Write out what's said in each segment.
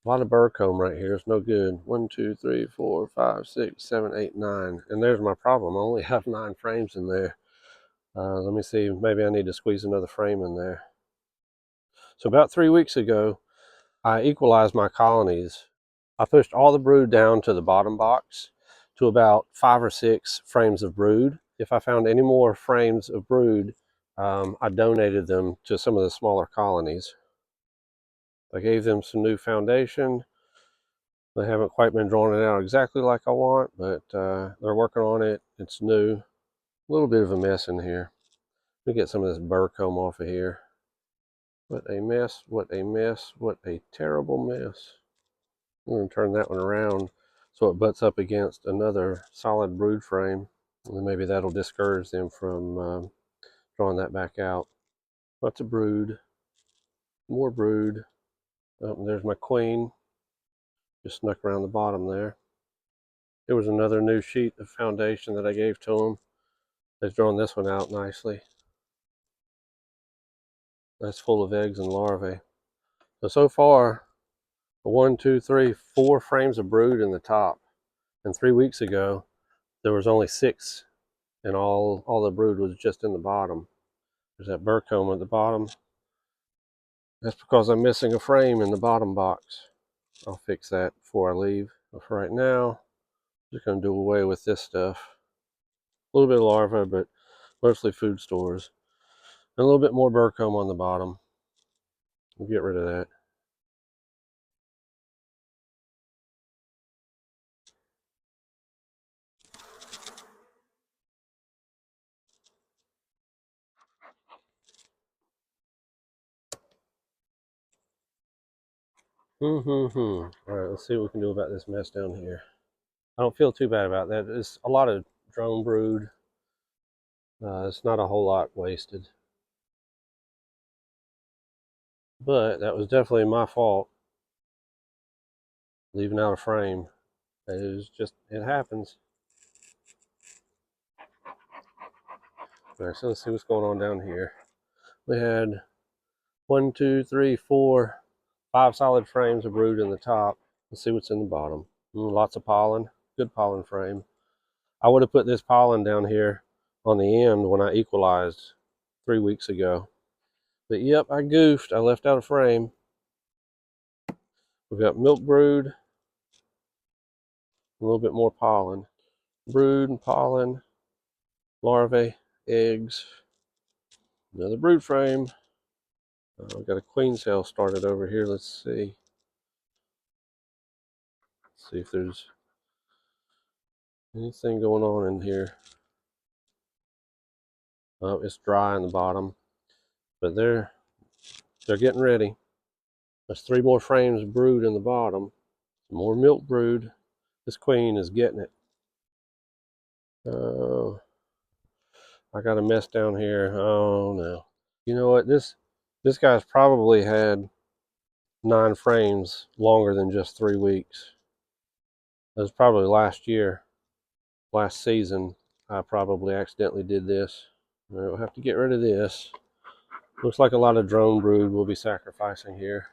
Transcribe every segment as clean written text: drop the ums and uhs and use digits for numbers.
A lot of burr comb right here. It's no good. 1, 2, 3, 4, 5, 6, 7, 8, 9. And there's my problem. I only have 9 frames in there. Let me see. Maybe I need to squeeze another frame in there. So about 3 weeks ago, I equalized my colonies. I pushed all the brood down to the bottom box to about 5 or 6 frames of brood. If I found any more frames of brood, I donated them to some of the smaller colonies. I gave them some new foundation. They haven't quite been drawing it out exactly like I want, but they're working on it. It's new. A little bit of a mess in here. Let me get some of this burr comb off of here. What a mess, what a mess, what a terrible mess. I'm going to turn that one around so it butts up against another solid brood frame. And then maybe that'll discourage them from drawing that back out. Lots of brood. More brood. Oh, and there's my queen. Just snuck around the bottom there. There was another new sheet of foundation that I gave to them. They've drawn this one out nicely. That's full of eggs and larvae. So far, 1, 2, 3, 4 frames of brood in the top. And 3 weeks ago, there was only 6, and all the brood was just in the bottom. There's that burr comb at the bottom. That's because I'm missing a frame in the bottom box. I'll fix that before I leave. But for right now, I'm just going to do away with this stuff. A little bit of larvae, but mostly food stores. And a little bit more burr comb on the bottom. We'll get rid of that. All right, let's see what we can do about this mess down here. I don't feel too bad about that. It's a lot of drone brood. It's not a whole lot wasted. But that was definitely my fault, leaving out a frame. It was just, it happens. All right, so let's see what's going on down here. We had 1, 2, 3, 4, 5 solid frames of brood in the top. Let's see what's in the bottom. Lots of pollen, good pollen frame. I would have put this pollen down here on the end when I equalized 3 weeks ago. But yep, I goofed. I left out a frame. We've got milk brood, a little bit more pollen. Brood and pollen, larvae, eggs, another brood frame. We've got a queen cell started over here. Let's see. Let's see if there's anything going on in here. Oh, it's dry in the bottom, but they're getting ready. There's 3 more frames of brood in the bottom. More milk brood. This queen is getting it. Oh, I got a mess down here. Oh no. You know what? This guy's probably had 9 frames longer than just 3 weeks. It was probably last year, last season. I probably accidentally did this. We'll have to get rid of this. Looks like a lot of drone brood we'll be sacrificing here.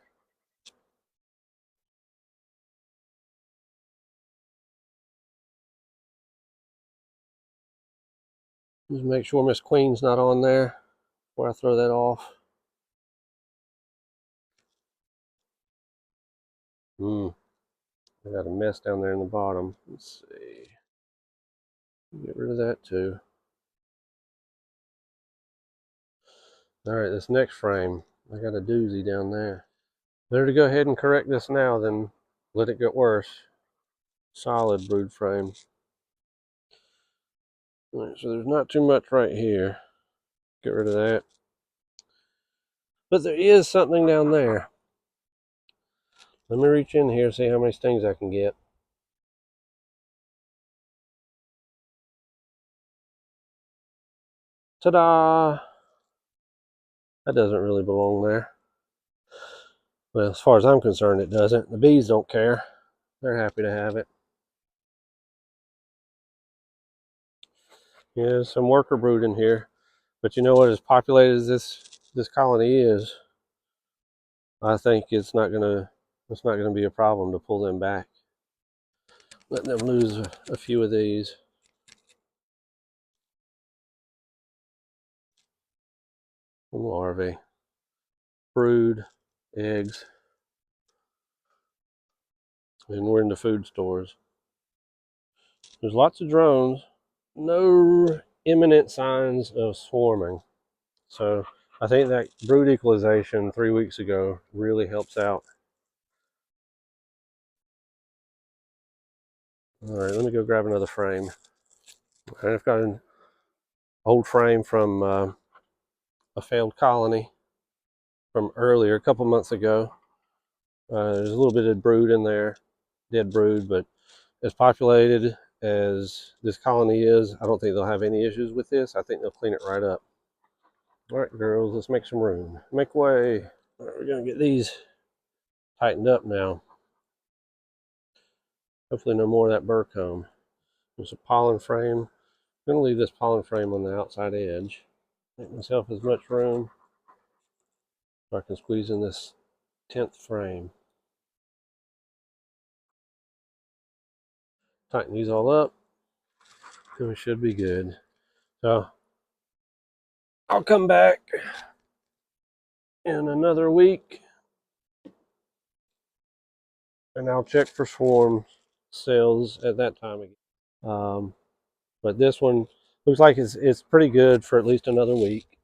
Just make sure Miss Queen's not on there before I throw that off. I got a mess down there in the bottom. Let's see. Get rid of that too. Alright, this next frame, I got a doozy down there. Better to go ahead and correct this now than let it get worse. Solid brood frame. Alright, so there's not too much right here. Get rid of that. But there is something down there. Let me reach in here and see how many stings I can get. Ta-da! That doesn't really belong there. Well, as far as I'm concerned, it doesn't. The bees don't care. They're happy to have it. Yeah, there's some worker brood in here. But you know what, as populated as this colony is, I think it's not going to It's not going to be a problem to pull them back. Let them lose a few of these. Larvae, brood, eggs, and we're in the food stores. There's lots of drones, no imminent signs of swarming. So I think that brood equalization 3 weeks ago really helps out. All right, let me go grab another frame. And I've got an old frame from a failed colony from earlier, a couple months ago. There's a little bit of brood in there, dead brood, but as populated as this colony is, I don't think they'll have any issues with this. I think they'll clean it right up. All right, girls, let's make some room. Make way. All right, we're going to get these tightened up now. Hopefully no more of that burr comb. There's a pollen frame. I'm going to leave this pollen frame on the outside edge. Make myself as much room so I can squeeze in this 10th frame. Tighten these all up, and we should be good. So I'll come back in another week and I'll check for swarm cells at that time again. But this one looks like it's pretty good for at least another week.